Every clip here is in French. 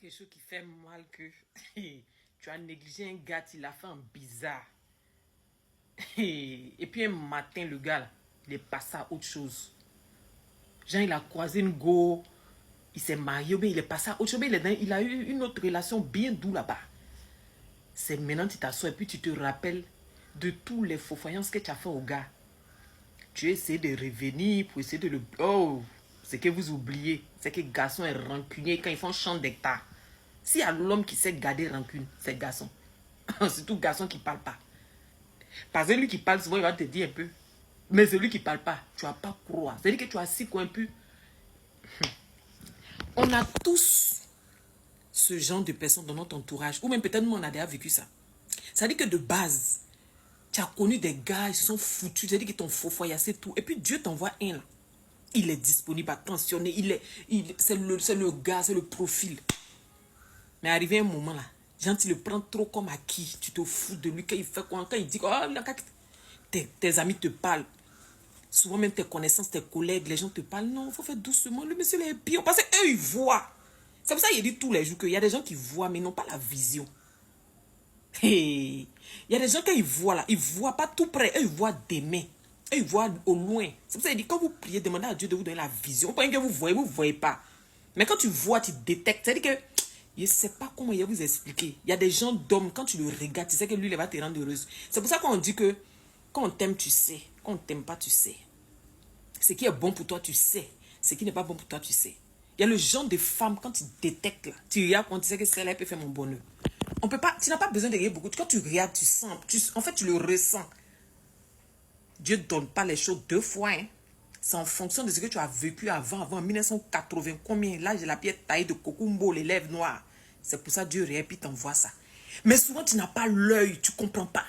quelque chose qui fait mal que tu as négligé un gars, il a fait un bizarre. Et puis un matin, le gars, là, il est passé à autre chose. Genre, il a croisé une go, il s'est marié, mais il est passé à autre chose, mais il a eu une autre relation bien douce là-bas. C'est maintenant tu t'assois et puis tu te rappelles de tous les faux faïences que tu as fait au gars. Tu essaies de revenir pour essayer de le... Oh, ce que vous oubliez, c'est que le garçon est rancunier quand ils font champ d'hectare. S'il y a l'homme qui sait garder rancune, c'est le garçon. Surtout le garçon qui ne parle pas. Parce que lui qui parle souvent, il va te dire un peu. Mais celui qui ne parle pas, tu ne vas pas croire. C'est-à-dire que tu as assis quoi un peu. On a tous ce genre de personnes dans notre entourage. Ou même peut-être nous, on a déjà vécu ça. C'est-à-dire que de base, tu as connu des gars, ils se sont foutus. C'est-à-dire qu'ils t'ont faux-foyassé tout. Et puis Dieu t'envoie un là. Il est disponible, attentionné. C'est le gars, c'est le profil. Mais arrivé un moment là, genre tu le prends trop comme acquis. Tu te fous de lui quand il fait quoi. Quand il dit quoi, tes amis te parlent. Souvent même tes connaissances, tes collègues, les gens te parlent. Non, il faut faire doucement. Le monsieur est pire. Parce qu'eux, ils voient. C'est pour ça qu'il dit tous les jours qu'il y a des gens qui voient, mais n'ont pas la vision. Hey. Il y a des gens, quand ils voient là, ils ne voient pas tout près. Eux, ils voient des mains. Eux, ils voient au loin. C'est pour ça qu'il dit, quand vous priez, demandez à Dieu de vous donner la vision. Pas que vous ne voyez pas. Mais quand tu vois, tu détectes. C'est-à-dire que, je ne sais pas comment il va vous expliquer. Il y a des gens d'hommes, quand tu le regardes, tu sais que lui, il va te rendre heureuse. C'est pour ça qu'on dit que, quand on t'aime, tu sais. Quand on ne t'aime pas, tu sais. Ce qui est bon pour toi, tu sais. Ce qui n'est pas bon pour toi, tu sais. Il y a le genre de femme, quand tu détectes, là, tu regardes, quand tu sais que celle-là peut faire mon bonheur. On peut pas, tu n'as pas besoin de regarder beaucoup. Quand tu regardes, tu sens. En fait, tu le ressens. Dieu ne donne pas les choses deux fois. Hein. C'est en fonction de ce que tu as vécu avant, en 1980. Combien l'âge de la pierre taillée de Kokumbo, les lèvres noires. C'est pour ça que Dieu répit, t'envoie ça. Mais souvent, tu n'as pas l'œil, tu ne comprends pas.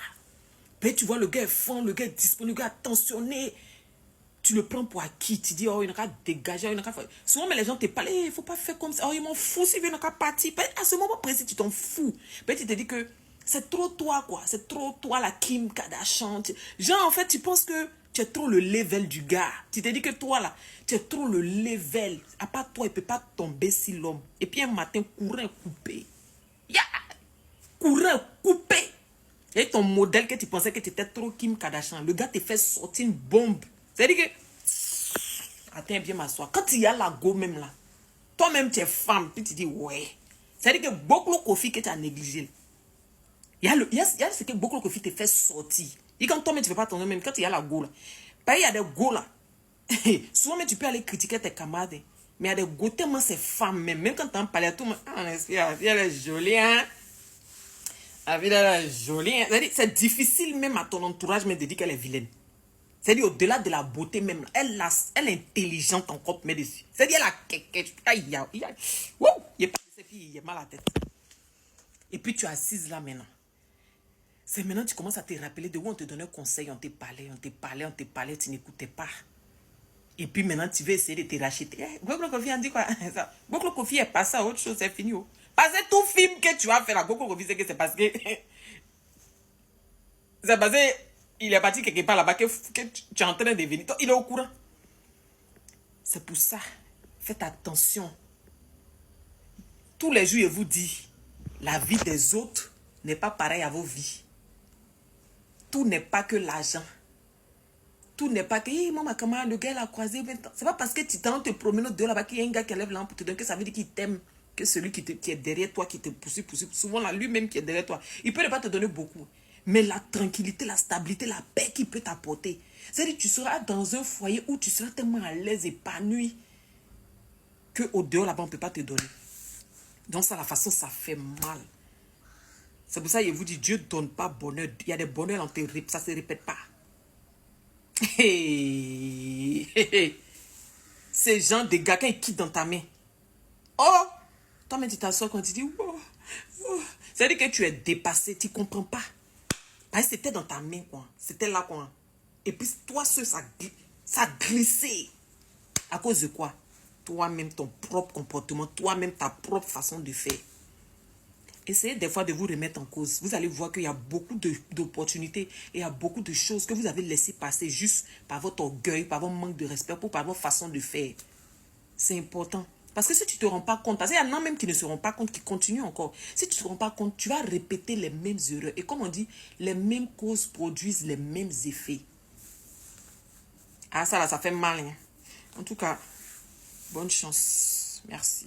Mais tu vois, le gars est fin, le gars est disponible, le gars est attentionné. Tu le prends pour acquis. Tu dis, oh, il n'a qu'à dégager, il n'a qu'à faire. Souvent, mais les gens te parlent, il ne faut pas faire comme ça. Oh, il m'en fout s'il n'a qu'à partir. À ce moment précis, tu t'en fous. Mais tu te dis que c'est trop toi, quoi. C'est trop toi, la Kim Kardashian. Genre, en fait, tu penses que tu es trop le level du gars. Tu te dis que toi, là, tu es trop le level. À part toi, il ne peut pas tomber si l'homme. Et puis un matin, courir coupé. Yeah! Courir coupé. Et ton modèle que tu pensais que tu étais trop Kim Kardashian, le gars te fait sortir une bombe. C'est-à-dire que... Attends, bien m'asseoir. Quand il y a la go même là, toi-même tu es femme, puis tu dis ouais. C'est-à-dire que beaucoup de Kofi que tu as négligé. Il y a ce que beaucoup de Kofi te fait sortir. Et quand toi-même tu ne fais pas ton nom, même quand il y a la go là. Bah, il y a des go là. Souvent, mais tu peux aller critiquer tes camarades. Mais il y a des go tellement ces femmes même. Même quand tu en parles à tout le monde. Ah, elle est jolie, hein. La vie, elle est jolie. Hein? C'est difficile même à ton entourage mais de dire qu'elle est vilaine. C'est-à-dire, au-delà de la beauté même, elle est intelligente encore, mais dessus. C'est-à-dire, elle a quelque... Il a pas de ses filles, il a mal à la tête. Et puis, tu es assise là maintenant. C'est maintenant que tu commences à te rappeler de où on te donnait un conseil, on te parlait, tu n'écoutais pas. Et puis maintenant, tu veux essayer de te racheter. Goklo Kofi, on dit quoi? Goklo Kofi est passé à autre chose, c'est fini. Oh. Parce que tout film que tu as fait là, Goklo Kofi, c'est parce que... c'est parce que... Il est parti quelque part là-bas que tu es en train de venir. Il est au courant. C'est pour ça. Faites attention. Tous les jours, je vous dis, la vie des autres n'est pas pareille à vos vies. Tout n'est pas que l'argent. Tout n'est pas que, hey, maman, comment le gars l'a croisé. C'est pas parce que tu t'en te promènes dehors là-bas qu'il y a un gars qui lève l'âme pour te donner que ça veut dire qu'il t'aime. Que celui qui est derrière toi, qui te poursuit. Souvent là, lui-même qui est derrière toi. Il peut ne pas te donner beaucoup. Mais la tranquillité, la stabilité, la paix qu'il peut t'apporter. C'est-à-dire que tu seras dans un foyer où tu seras tellement à l'aise, épanoui, qu'au dehors, là-bas, on ne peut pas te donner. Donc, ça, la façon, ça fait mal. C'est pour ça que je vous dis, Dieu ne donne pas bonheur. Il y a des bonheurs, ça ne se répète pas. Ces gens de gars, quand ils quittent dans ta main. Oh! Toi-même, tu t'assois quand tu dis, oh, oh. C'est-à-dire que tu es dépassé, tu ne comprends pas. Parce que c'était dans ta main, quoi. C'était là, quoi. Et puis, toi, ça glissait. À cause de quoi? Toi-même, ton propre comportement, toi-même, ta propre façon de faire. Essayez des fois de vous remettre en cause. Vous allez voir qu'il y a beaucoup d'opportunités et il y a beaucoup de choses que vous avez laissé passer juste par votre orgueil, par votre manque de respect, par votre façon de faire. C'est important. Parce que si tu ne te rends pas compte, parce qu'il y en a même qui ne se rendent pas compte, qui continuent encore. Si tu ne te rends pas compte, tu vas répéter les mêmes erreurs. Et comme on dit, les mêmes causes produisent les mêmes effets. Ah, ça là, ça fait mal. Hein. En tout cas, bonne chance. Merci.